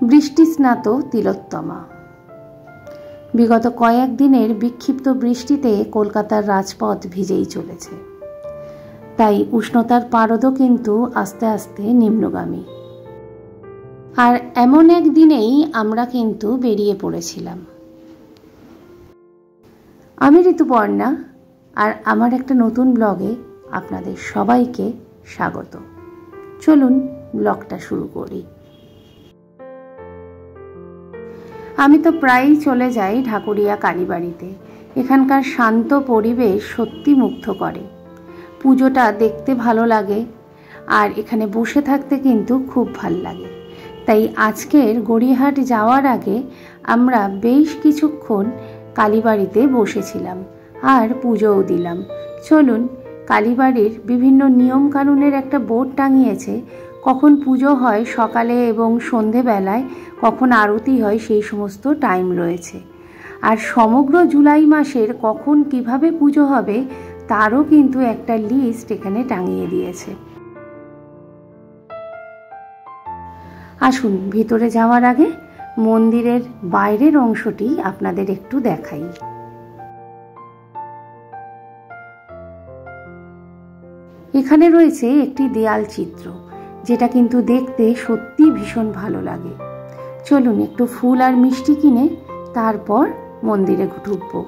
বৃষ্টিস্নাত তিলোত্তমা। বিগত কয়েকদিনের বিক্ষিপ্ত বৃষ্টিতে কলকাতার রাজপথ ভিজেই চলেছে, তাই উষ্ণতার পারদও কিন্তু আস্তে আস্তে নিম্নগামী। আর এমন এক দিনেই আমরা কিন্তু বেরিয়ে পড়েছিলাম। আমি ঋতুপর্ণা, আর আমার একটা নতুন ব্লগে আপনাদের সবাইকে স্বাগত। চলুন ব্লগটা শুরু করি। আমি তো প্রায়ই চলে যাই ঢাকুরিয়া কালীবাড়িতে। এখানকার শান্ত পরিবেশ সত্যি মুগ্ধ করে। পুজোটা দেখতে ভালো লাগে, আর এখানে বসে থাকতে কিন্তু খুব ভাল লাগে। তাই আজকের গড়িয়াহাট যাওয়ার আগে আমরা বেশ কিছুক্ষণ কালীবাড়িতে বসেছিলাম আর পুজোও দিলাম। চলুন, কালীবাড়ির বিভিন্ন নিয়ম কানুনের একটা বোর্ড টাঙিয়েছে। কখন পুজো হয় সকালে এবং সন্ধেবেলায়, কখন আরতি হয় সেই সমস্ত টাইম রয়েছে। আর সমগ্র জুলাই মাসের কখন কিভাবে পুজো হবে তারও কিন্তু একটা লিস্ট এখানে টাঙিয়ে দিয়েছে। আসুন, ভিতরে যাওয়ার আগে মন্দিরের বাইরের অংশটি আপনাদের একটু দেখাই। এখানে রয়েছে একটি দেয়াল চিত্র, যেটা কিন্তু দেখতে সত্যি ভীষণ ভালো লাগে। চলুন একটু ফুল আর মিষ্টি কিনে তারপর মন্দিরে ঢুকবো।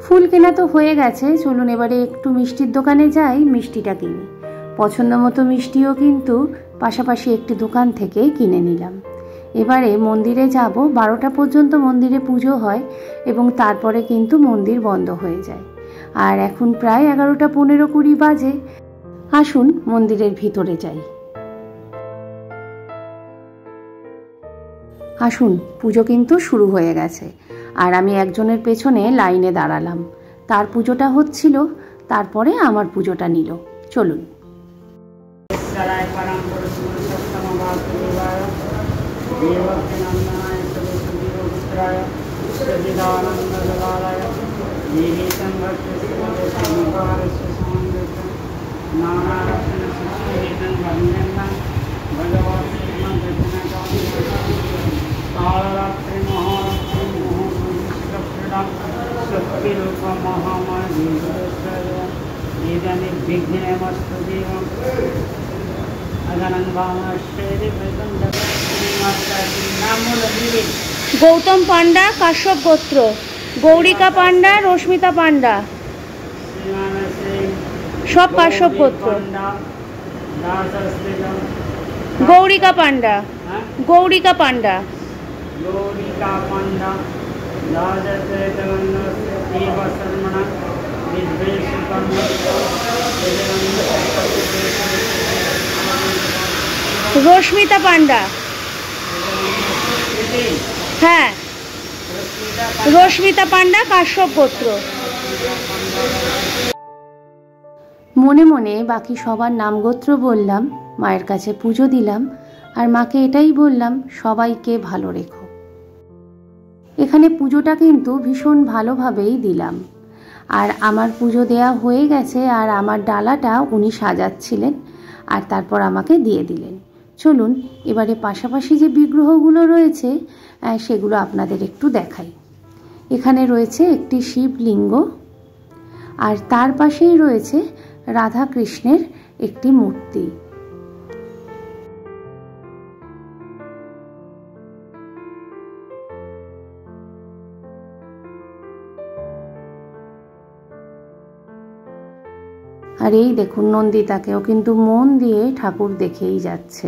ফুল কেনা তো হয়ে গেছে, চলুন এবারে একটু মিষ্টির দোকানে যাই, মিষ্টিটা কিনি। পছন্দ মতো মিষ্টিও কিন্তু পাশাপাশি একটি দোকান থেকে কিনে নিলাম। এবারে মন্দিরে যাব। 12টা পর্যন্ত মন্দিরে পুজো হয় এবং তারপরে কিন্তু মন্দির বন্ধ হয়ে যায়। আর এখন প্রায় 11টা 15-20 বাজে। আসুন মন্দিরের ভিতরে যাই। আসুন, পুজো কিন্তু শুরু হয়ে গেছে, আর আমি একজনের পেছনে লাইনে দাঁড়ালাম। তার পুজোটা হচ্ছিল, তারপরে আমার পুজোটা নিল। চলুন। গৌতম পান্ডা কাশ্যপ গোত্র, গৌরিকা পান্ডা, রশ্মিতা পান্ডা, সব কাশ্যপ গোত্র। গৌরিকা পান্ডা, গৌরিকা পান্ডা, রশ্মিতা পান্ডা, হ্যাঁ রশ্মিতা পান্ডা কাশ্যপ গোত্র। মনে মনে বাকি সবার নামগোত্র বললাম, মায়ের কাছে পুজো দিলাম, আর মাকে এটাই বললাম সবাইকে ভালো রেখো। এখানে পুজোটা কিন্তু ভীষণ ভালোভাবেই দিলাম। আর আমার পুজো দেয়া হয়ে গেছে, আর আমার ডালাটা উনি সাজাচ্ছিলেন আর তারপর আমাকে দিয়ে দিলেন। চলুন এবারে পাশাপাশি যে বিগ্রহগুলো রয়েছে সেগুলো আপনাদের একটু দেখাই। এখানে রয়েছে একটি শিবলিঙ্গ, আর তার পাশেই রয়েছে রাধা কৃষ্ণের একটি মূর্তি। আর এই দেখুন নন্দিতাকেও কিন্তু মন দিয়ে ঠাকুর দেখেই যাচ্ছে।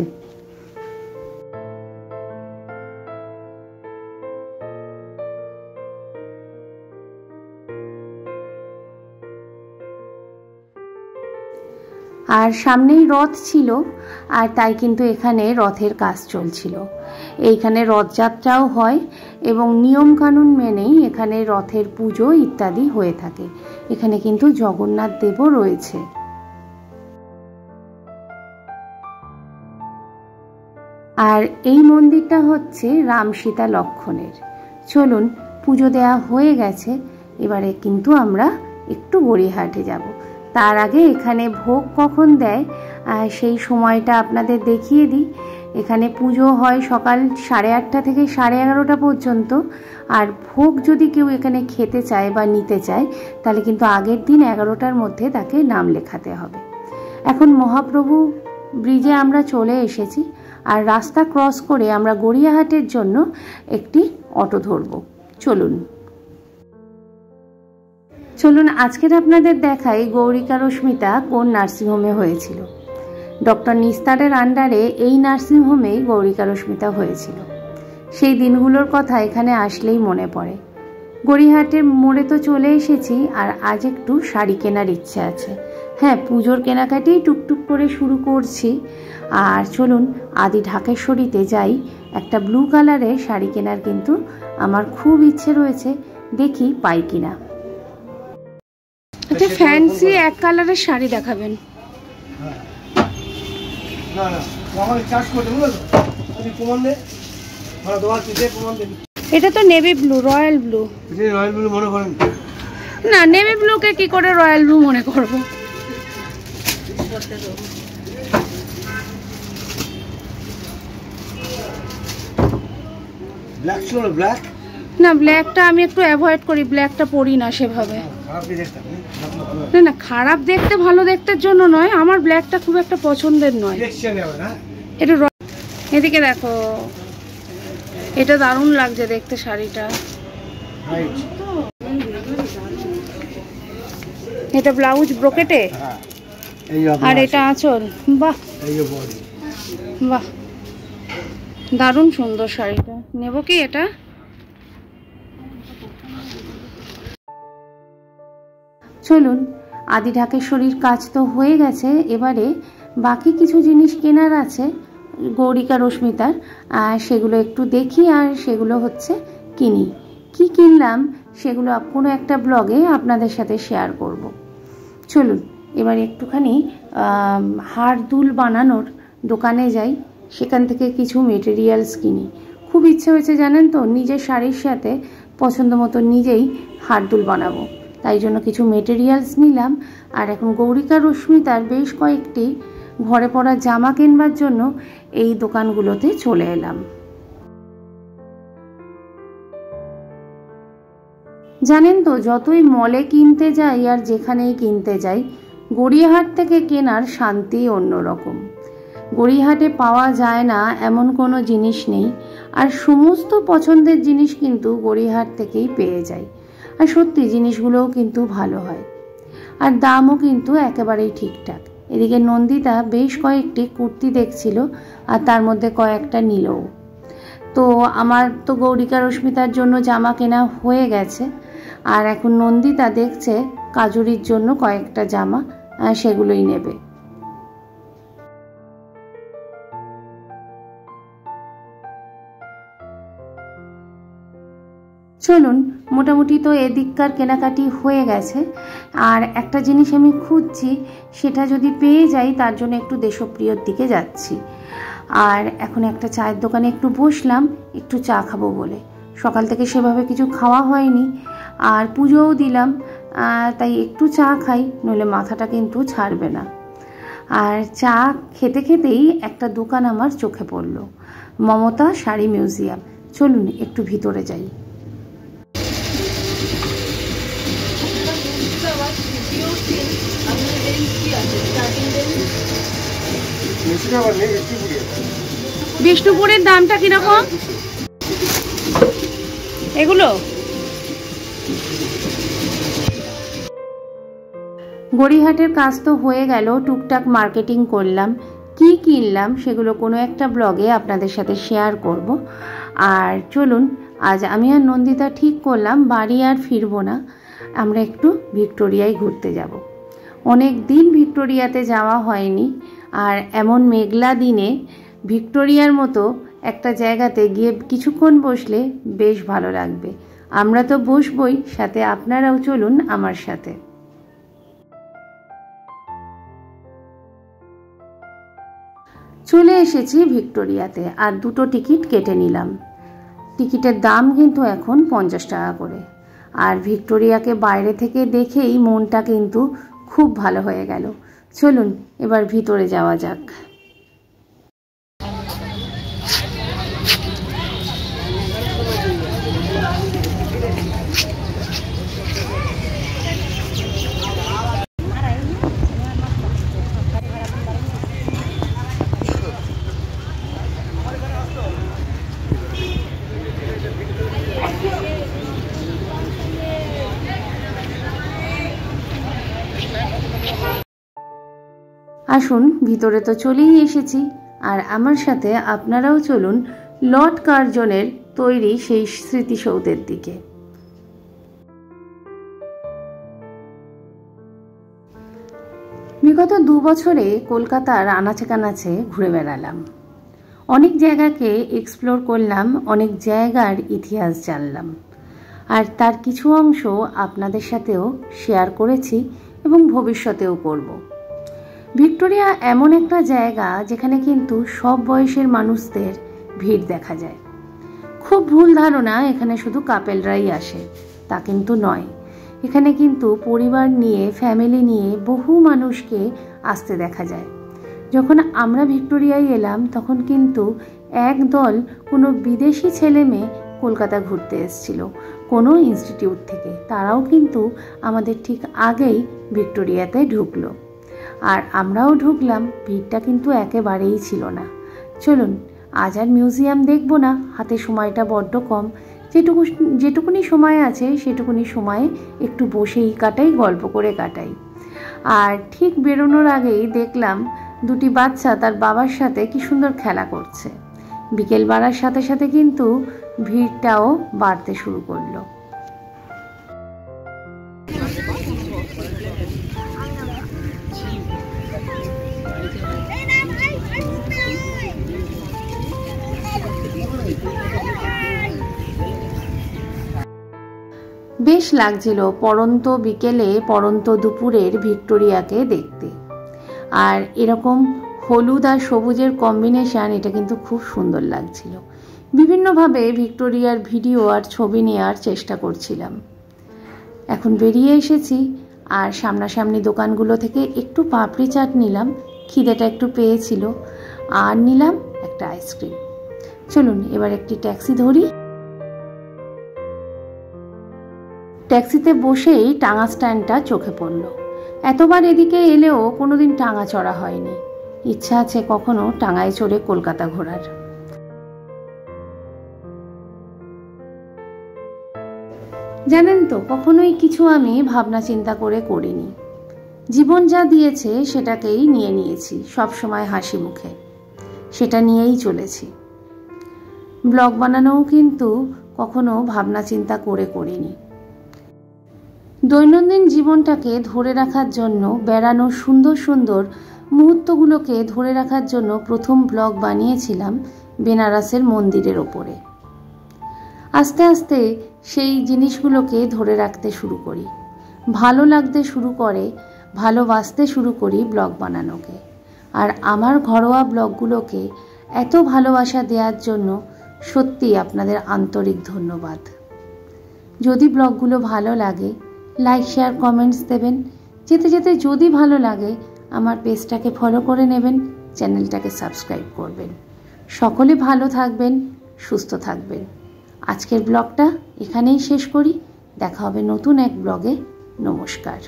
আর সামনেই রথ ছিল, আর তাই কিন্তু এখানে রথের কাজ চলছিল। এইখানে রথযাত্রাও হয় এবং নিয়মকানুন মেনেই এখানে রথের পুজো ইত্যাদি হয়ে থাকে। এখানে কিন্তু জগন্নাথ দেবও রয়েছে। আর এই মন্দিরটা হচ্ছে রাম সীতা লক্ষণের। চলুন, পুজো দেওয়া হয়ে গেছে, এবারে কিন্তু আমরা একটু গড়িয়াহাটে যাব। তার আগে এখানে ভোগ কখন দেয় সেই সময়টা আপনাদের দেখিয়ে দিই। এখানে পুজো হয় সকাল 8:30 থেকে 11:30 পর্যন্ত। আর ভোগ যদি কেউ এখানে খেতে চায় বা নিতে চায় তাহলে কিন্তু আগের দিন 11টার মধ্যে তাকে নাম লেখাতে হবে। এখন মহাপ্রভু ব্রিজে আমরা চলে এসেছি, আর রাস্তা ক্রস করে আমরা গড়িয়াহাটের জন্য একটি অটো ধরব। চলুন আজকের আপনাদের দেখাই গৌরিকা রশ্মিতা কোন নার্সিংহোমে হয়েছিল। ডক্টর নিস্তারের আন্ডারে এই নার্সিংহোমেই গৌরিকা রশ্মিতা হয়েছিল। সেই দিনগুলোর কথা এখানে আসলেই মনে পড়ে। গড়িয়াহাটের মোড়ে তো চলে এসেছি, আর আজ একটু শাড়ি কেনার ইচ্ছে আছে। হ্যাঁ, পুজোর কেনাকাটি টুকটুক করে শুরু করছি। আর চলুন আদি ঢাকেশ্বরীতে যাই। একটা ব্লু কালারের শাড়ি কেনার কিন্তু আমার খুব ইচ্ছে রয়েছে, দেখি পাই কিনা। একটা ফ্যান্সি এক কালারের শাড়ি দেখাবেন। এটা তো navy blue, royal blue. Royal blue মনে করেন না? নেভি ব্লুকে কি করে রয়্যাল ব্লু মনে করব? ব্ল্যাক ছিল না? ব্ল্যাক না, ব্ল্যাকটা আমি একটু অ্যাভয়েড করি, ব্ল্যাকটা পরি না সেভাবে। না না, খারাপ দেখতে ভালো দেখতের জন্য নয়, আমার ব্ল্যাকটা খুব একটা পছন্দের নয়। এটা এদিকে দেখো, এটা দারুণ লাগছে দেখতে শাড়িটা। এটা ব্লাউজ ব্রোকেটে, আর এটা আঁচল। বাহ বাহ, দারুণ সুন্দর শাড়িটা। নেব কি এটা? চলুন, আদি ঢাকেশ্বরীর কাজ তো হয়ে গেছে, এবারে বাকি কিছু জিনিস কেনার আছে গৌরিকা রশ্মিতার, সেগুলো একটু দেখি আর সেগুলো হচ্ছে কিনি। কি কিনলাম সেগুলো কোনো একটা ব্লগে আপনাদের সাথে শেয়ার করব। চলুন এবার একটুখানি হার দুল বানানোর দোকানে যাই, সেখান থেকে কিছু মেটেরিয়ালস কিনি। খুব ইচ্ছে হয়েছে জানেন তো, নিজের শাড়ির সাথে পছন্দ মতো নিজেই হার দুল বানাবো, তাই জন্য কিছু মেটেরিয়ালস নিলাম। আর এখন গৌরিকা রশ্মিতার বেশ কয়েকটি ঘরে পরা জামা কিনবার জন্য এই দোকানগুলোতে চলে এলাম। জানেন তো, যতই মলে কিনতে যাই আর যেখানেই কিনতে যাই, গড়িয়াহাট থেকে কেনার শান্তি অন্যরকম। গড়িয়াহাটে পাওয়া যায় না এমন কোনো জিনিস নেই, আর সমস্ত পছন্দের জিনিস কিন্তু গড়িয়াহাট থেকেই পেয়ে যাই। আর সত্যি জিনিসগুলোও কিন্তু ভালো হয়, আর দামও কিন্তু একেবারেই ঠিকঠাক। এদিকে নন্দিতা বেশ কয়েকটি কুর্তি দেখছিল, আর তার মধ্যে কয়েকটা নিলও। তো আমার তো গৌরিকা রশ্মিতার জন্য জামা কেনা হয়ে গেছে, আর এখন নন্দিতা দেখছে কাজুরির জন্য কয়েকটা জামা, সেগুলোই নেবে। চলুন, মোটামুটি তো এদিককার কেনাকাটি হয়ে গেছে। আর একটা জিনিস আমি খুঁজছি, সেটা যদি পেয়ে যাই তার জন্য একটু দেশপ্রিয়র দিকে যাচ্ছি। আর এখন একটা চায়ের দোকানে একটু বসলাম, একটু চা খাবো বলে। সকাল থেকে সেভাবে কিছু খাওয়া হয়নি, আর পুজোও দিলাম, তাই একটু চা খাই, নইলে মাথাটা কিন্তু ছাড়বে না। আর চা খেতে খেতেই একটা দোকান আমার চোখে পড়লো, মমতা শাড়ি মিউজিয়াম। চলুন একটু ভিতরে যাই। বিষ্ণুপুরের দামটা কিরকম এগুলো? গড়িয়াহাটের কাজ তো হয়ে গেল, টুকটাক মার্কেটিং করলাম। কি কিনলাম সেগুলো কোনো একটা ব্লগে আপনাদের সাথে শেয়ার করব। আর চলুন, আজ আমি আর নন্দিতা ঠিক করলাম বাড়ি আর ফিরবো না, আমরা একটু ভিক্টোরিয়ায় ঘুরতে যাব। অনেক দিন ভিক্টোরিয়াতে যাওয়া হয়নি, আর এমন মেঘলা দিনে ভিক্টোরিয়ার মতো একটা জায়গাতে গিয়ে কিছুক্ষণ বসলে বেশ ভালো লাগবে। আমরা তো বসবই, সাথে আপনারাও চলুন আমার সাথে। চলে এসেছি ভিক্টোরিয়াতে, আর দুটো টিকিট কেটে নিলাম। টিকিটের দাম কিন্তু এখন 50 টাকা করে। আর ভিক্টোরিয়াকে বাইরে থেকে দেখেই মনটা কিন্তু খুব ভালো হয়ে গেল। চলুন এবার ভিতরে যাওয়া যাক। আসুন, ভিতরে তো চলেই এসেছি, আর আমার সাথে আপনারাও চলুন লর্ড কার্জনের তৈরি সেই স্মৃতিসৌধের দিকে। বিগত 2 বছরে কলকাতার আনাচে কানাচে ঘুরে বেড়ালাম, অনেক জায়গাকে এক্সপ্লোর করলাম, অনেক জায়গার ইতিহাস জানলাম, আর তার কিছু অংশ আপনাদের সাথেও শেয়ার করেছি এবং ভবিষ্যতেও করব। ভিক্টোরিয়া এমন একটা জায়গা যেখানে কিন্তু সব বয়সের মানুষদের ভিড় দেখা যায়। খুব ভুল ধারণা এখানে শুধু কাপেলরাই আসে, তা কিন্তু নয়। এখানে কিন্তু পরিবার নিয়ে, ফ্যামিলি নিয়ে বহু মানুষকে আসতে দেখা যায়। যখন আমরা ভিক্টোরিয়ায় এলাম তখন কিন্তু একদল কোনো বিদেশি ছেলে মেয়ে কলকাতা ঘুরতে এসেছিল কোনো ইনস্টিটিউট থেকে। তারাও কিন্তু আমাদের ঠিক আগেই ভিক্টোরিয়াতে ঢুকলো, আর আমরাও ঢুকলাম। ভিড়টা কিন্তু একেবারেই ছিল না। চলুন, আজ আর মিউজিয়াম দেখব না, হাতে সময়টা বড্ড কম। যেটুকুনি সময় আছে সেটুকুনি সময়ে একটু বসেই কাটাই, গল্প করে কাটাই। আর ঠিক বেরোনোর আগেই দেখলাম দুটি বাচ্চা তার বাবার সাথে কি সুন্দর খেলা করছে। বিকেল বাড়ার সাথে সাথে কিন্তু ভিড়টাও বাড়তে শুরু করলো। বেশ লাগছিল পড়ন্ত বিকেলে, পড়ন্ত দুপুরের ভিক্টোরিয়াকে দেখতে। আর এরকম হলুদ আর সবুজের কম্বিনেশন, এটা কিন্তু খুব সুন্দর লাগছিল। বিভিন্নভাবে ভিক্টোরিয়ার ভিডিও আর ছবি নেওয়ার চেষ্টা করছিলাম। এখন বেরিয়ে এসেছি, আর সামনাসামনি দোকানগুলো থেকে একটু পাপড়ি চাট নিলাম, খিদেটা একটু পেয়েছিল, আর নিলাম একটা আইসক্রিম। চলুন এবার একটি ট্যাক্সি ধরি। ট্যাক্সিতে বসেই টাঙ্গা স্ট্যান্ডটা চোখে পড়ল। এতবার এদিকে এলেও কোনোদিন টাঙ্গা চড়া হয়নি। ইচ্ছা আছে কখনো টাঙ্গায় চড়ে কলকাতা ঘোরার। জানেন তো, কখনোই কিছু আমি ভাবনা চিন্তা করে করিনি। জীবন যা দিয়েছে সেটাকেই নিয়ে নিয়েছি, সবসময় হাসি মুখে সেটা নিয়েই চলেছি। ব্লগ বানানোও কিন্তু কখনো ভাবনা চিন্তা করে করিনি। দৈনন্দিন জীবনটাকে ধরে রাখার জন্য, বেড়ানোর সুন্দর সুন্দর মুহূর্তগুলোকে ধরে রাখার জন্য প্রথম ব্লগ বানিয়েছিলাম বেনারসের মন্দিরের ওপরে। আস্তে আস্তে সেই জিনিসগুলোকে ধরে রাখতে শুরু করি, ভালো লাগতে শুরু করে, ভালোবাসতে শুরু করি ব্লগ বানানোকে। আর আমার ঘরোয়া ব্লগগুলোকে এত ভালোবাসা দেওয়ার জন্য সত্যি আপনাদের আন্তরিক ধন্যবাদ। যদি ব্লগগুলো ভালো লাগে লাইক, শেয়ার, কমেন্টস দেবেন। যেতে যেতে যদি ভালো লাগে আমার পেজটাকে ফলো করে নেবেন, চ্যানেলটাকে সাবস্ক্রাইব করবেন। সকলে ভালো থাকবেন, সুস্থ থাকবেন। আজকের ব্লগটা এখানেই শেষ করি। দেখা হবে নতুন এক ব্লগে। নমস্কার।